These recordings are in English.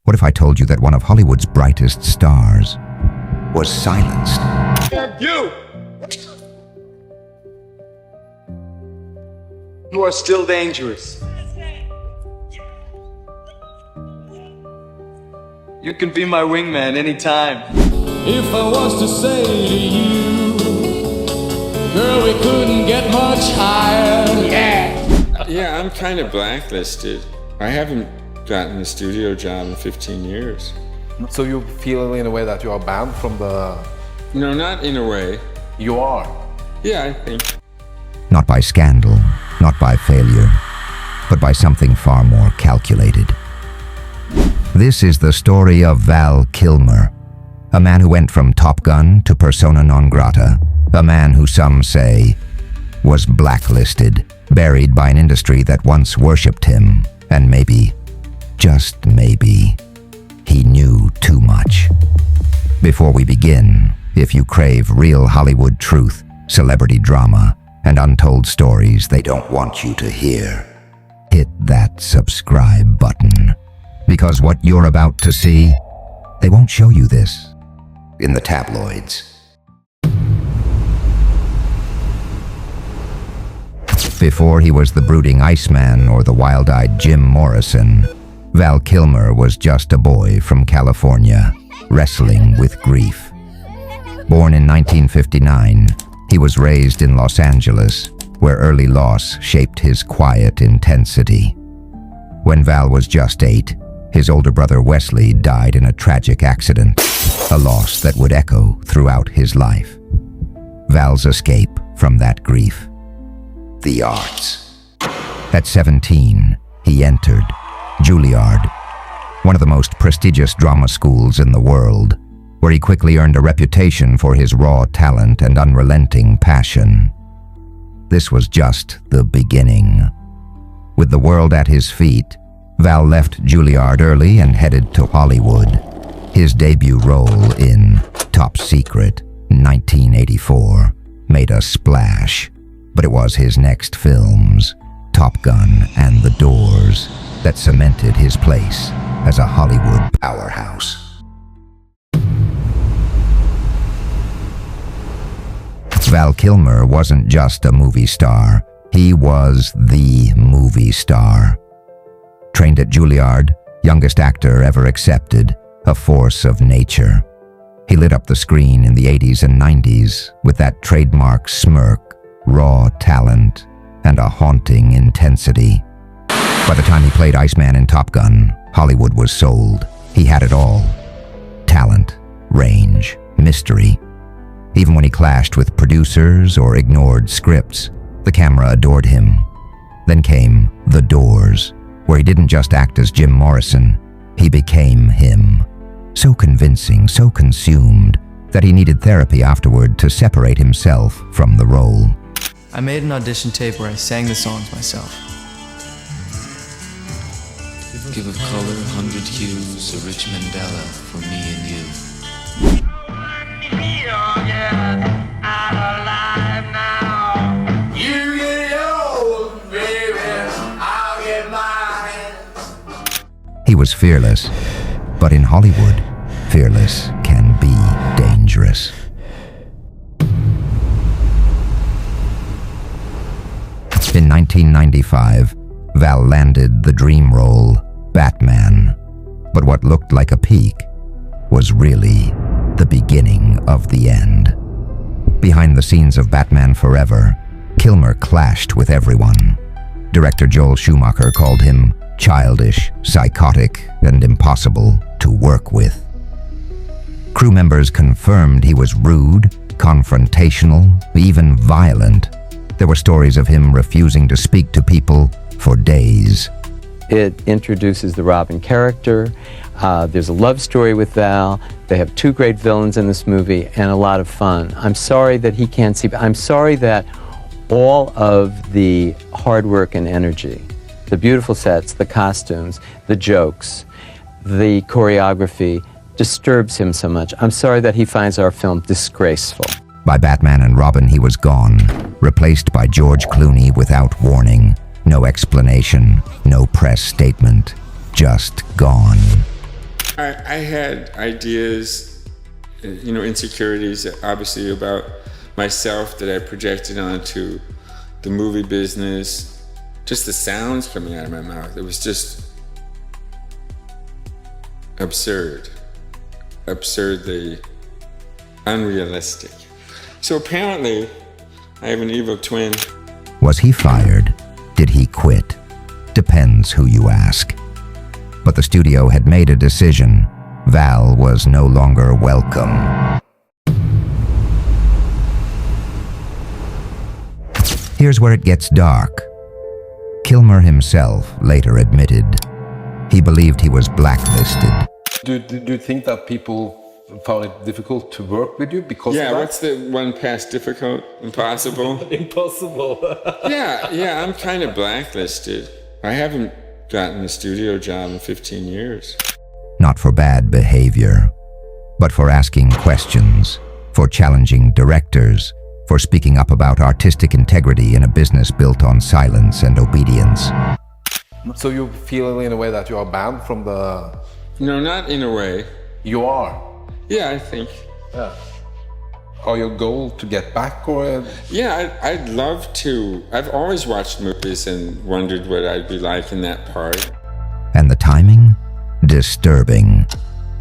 What if I told you that one of Hollywood's brightest stars was silenced? You! You are still dangerous. You can be my wingman anytime. If I was to say to you, girl, we couldn't get much higher. Yeah, I'm kind of blacklisted. I haven't gotten a studio job in 15 years. So you feel in a way that you are banned from the... No, not in a way. You are. Yeah, I think. Not by scandal, not by failure, but by something far more calculated. This is the story of Val Kilmer, a man who went from Top Gun to persona non grata, a man who some say was blacklisted, buried by an industry that once worshipped him, and maybe, just maybe, he knew too much. Before we begin, if you crave real Hollywood truth, celebrity drama, and untold stories they don't want you to hear, hit that subscribe button. Because what you're about to see, they won't show you this in the tabloids. Before he was the brooding Iceman or the wild-eyed Jim Morrison, Val Kilmer was just a boy from California, wrestling with grief. Born in 1959, he was raised in Los Angeles, where early loss shaped his quiet intensity. When Val was just 8, his older brother Wesley died in a tragic accident, a loss that would echo throughout his life. Val's escape from that grief: the arts. At 17, he entered Juilliard, one of the most prestigious drama schools in the world, where he quickly earned a reputation for his raw talent and unrelenting passion. This was just the beginning. With the world at his feet, Val left Juilliard early and headed to Hollywood. His debut role in Top Secret, 1984, made a splash, but it was his next films, Top Gun and The Doors, that cemented his place as a Hollywood powerhouse. Val Kilmer wasn't just a movie star, he was the movie star. Trained at Juilliard, youngest actor ever accepted, a force of nature. He lit up the screen in the 80s and 90s with that trademark smirk, raw talent, and a haunting intensity. By the time he played Iceman in Top Gun, Hollywood was sold. He had it all: talent, range, mystery. Even when he clashed with producers or ignored scripts, the camera adored him. Then came The Doors, where he didn't just act as Jim Morrison, he became him. So convincing, so consumed, that he needed therapy afterward to separate himself from the role. I made an audition tape where I sang the songs myself. Give a color, 100 hues, a rich Mandela for me and you. He was fearless, but in Hollywood, fearless can be dangerous. In 1995, Val landed the dream role, Batman. But what looked like a peak was really the beginning of the end. Behind the scenes of Batman Forever, Kilmer clashed with everyone. Director Joel Schumacher called him childish, psychotic, and impossible to work with. Crew members confirmed he was rude, confrontational, even violent. There were stories of him refusing to speak to people for days. It introduces the Robin character. There's a love story with Val. They have two great villains in this movie and a lot of fun. I'm sorry that he can't see. I'm sorry that all of the hard work and energy, the beautiful sets, the costumes, the jokes, the choreography disturbs him so much. I'm sorry that he finds our film disgraceful. By Batman and Robin, he was gone, replaced by George Clooney without warning. No explanation, no press statement, just gone. I had ideas, insecurities, obviously, about myself that I projected onto the movie business. Just the sounds coming out of my mouth. It was just absurdly unrealistic. So apparently, I have an evil twin. Was he fired? Did he quit? Depends who you ask. But the studio had made a decision. Val was no longer welcome. Here's where it gets dark. Kilmer himself later admitted he believed he was blacklisted. Do you think that people found it difficult to work with you because of that? Yeah, what's the one past difficult? Impossible? Impossible. Yeah, I'm kind of blacklisted. I haven't gotten a studio job in 15 years. Not for bad behavior, but for asking questions, for challenging directors, for speaking up about artistic integrity in a business built on silence and obedience. So you feel in a way that you are banned from the... No, not in a way. You are? Yeah, I think. Yeah. Are your goal to get back or? Yeah, I'd love to. I've always watched movies and wondered what I'd be like in that part. And the timing? Disturbing.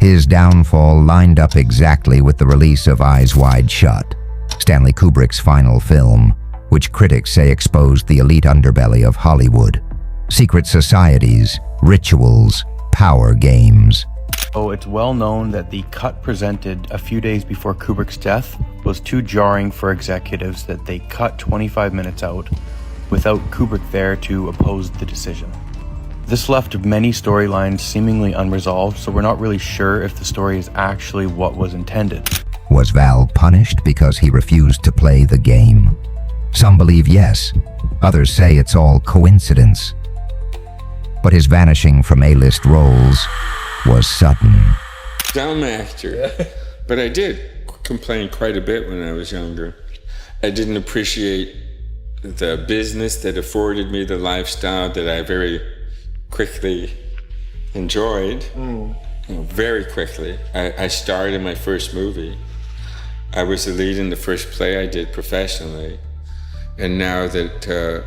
His downfall lined up exactly with the release of Eyes Wide Shut, Stanley Kubrick's final film, which critics say exposed the elite underbelly of Hollywood. Secret societies, rituals, power games. Oh, it's well known that the cut presented a few days before Kubrick's death was too jarring for executives that they cut 25 minutes out without Kubrick there to oppose the decision. This left many storylines seemingly unresolved, so we're not really sure if the story is actually what was intended. Was Val punished because he refused to play the game? Some believe yes, others say it's all coincidence. But his vanishing from A-list roles was sudden. Dumb actor. But I did complain quite a bit when I was younger. I didn't appreciate the business that afforded me the lifestyle that I very quickly enjoyed. Very quickly. I starred in my first movie. I was the lead in the first play I did professionally. And now that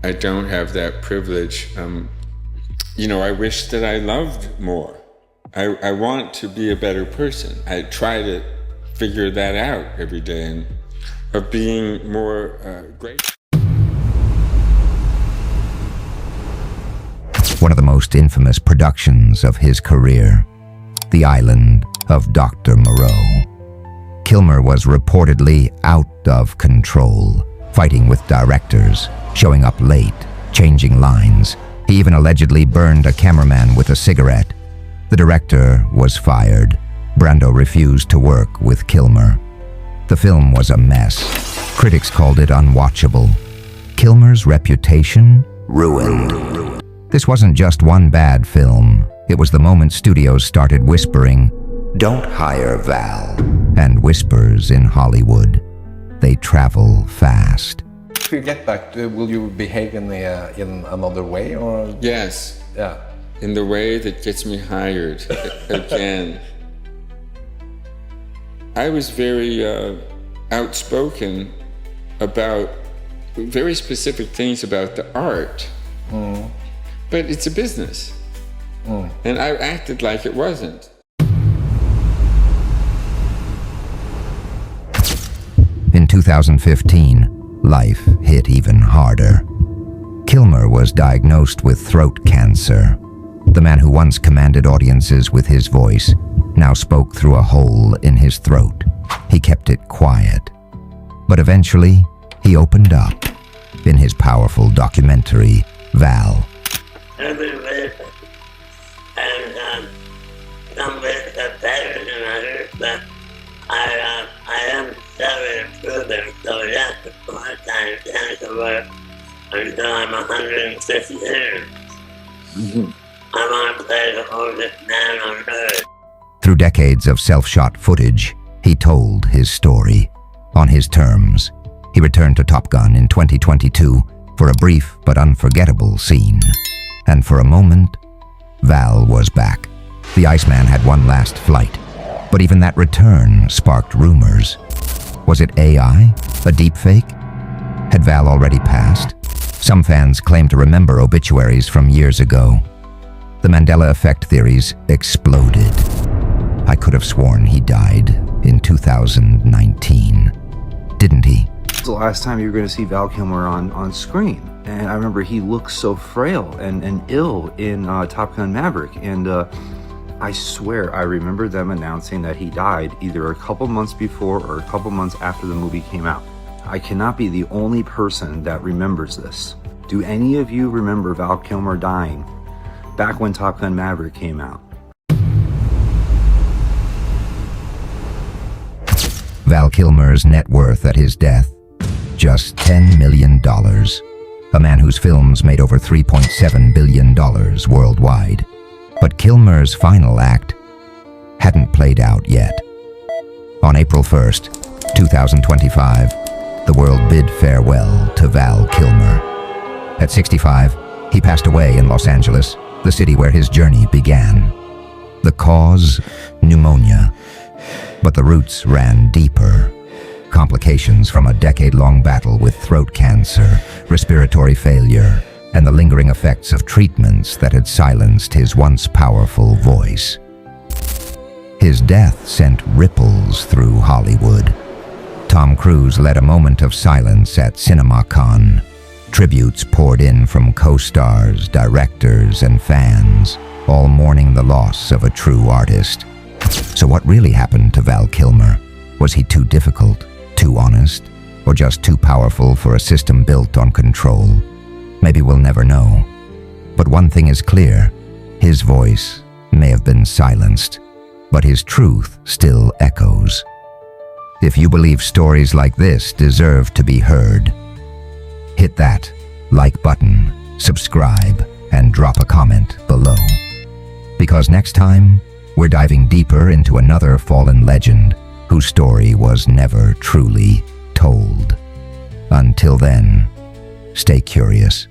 I don't have that privilege, I wish that I loved more. I want to be a better person. I try to figure that out every day and of being more great. One of the most infamous productions of his career, The Island of Dr. Moreau. Kilmer was reportedly out of control, fighting with directors, showing up late, changing lines. He even allegedly burned a cameraman with a cigarette. The director was fired. Brando refused to work with Kilmer. The film was a mess. Critics called it unwatchable. Kilmer's reputation ruined. This wasn't just one bad film. It was the moment studios started whispering, "Don't hire Val." And whispers in Hollywood, they travel fast. If you get back, will you behave in another way or? Yes. Yeah. In the way that gets me hired again. I was very outspoken about very specific things about the art. But it's a business. And I acted like it wasn't. In 2015, life hit even harder. Kilmer was diagnosed with throat cancer. The man who once commanded audiences with his voice now spoke through a hole in his throat. He kept it quiet. But eventually, he opened up in his powerful documentary, Val. Some bits are better than others, but I am still improving, so yes, of course I intend to work until I'm 150 years. I want to play the oldest man on earth. Through decades of self-shot footage, he told his story. On his terms, he returned to Top Gun in 2022 for a brief but unforgettable scene. And for a moment, Val was back. The Iceman had one last flight, but even that return sparked rumors. Was it AI? A deepfake? Had Val already passed? Some fans claim to remember obituaries from years ago. The Mandela effect theories exploded. I could have sworn he died in 2019. Didn't he? It's the last time you were going to see Val Kilmer on screen. And I remember he looked so frail and ill in Top Gun Maverick. And I swear I remember them announcing that he died either a couple months before or a couple months after the movie came out. I cannot be the only person that remembers this. Do any of you remember Val Kilmer dying back when Top Gun Maverick came out? Val Kilmer's net worth at his death, just $10 million. A man whose films made over $3.7 billion worldwide. But Kilmer's final act hadn't played out yet. On April 1st, 2025, the world bid farewell to Val Kilmer. At 65, he passed away in Los Angeles, the city where his journey began. The cause? Pneumonia. But the roots ran deeper. Complications from a decade-long battle with throat cancer, respiratory failure, and the lingering effects of treatments that had silenced his once powerful voice. His death sent ripples through Hollywood. Tom Cruise led a moment of silence at CinemaCon. Tributes poured in from co-stars, directors, and fans, all mourning the loss of a true artist. So what really happened to Val Kilmer? Was he too difficult, too honest, or just too powerful for a system built on control? Maybe we'll never know. But one thing is clear, his voice may have been silenced, but his truth still echoes. If you believe stories like this deserve to be heard, hit that like button, subscribe, and drop a comment below. Because next time, we're diving deeper into another fallen legend whose story was never truly told. Until then, stay curious,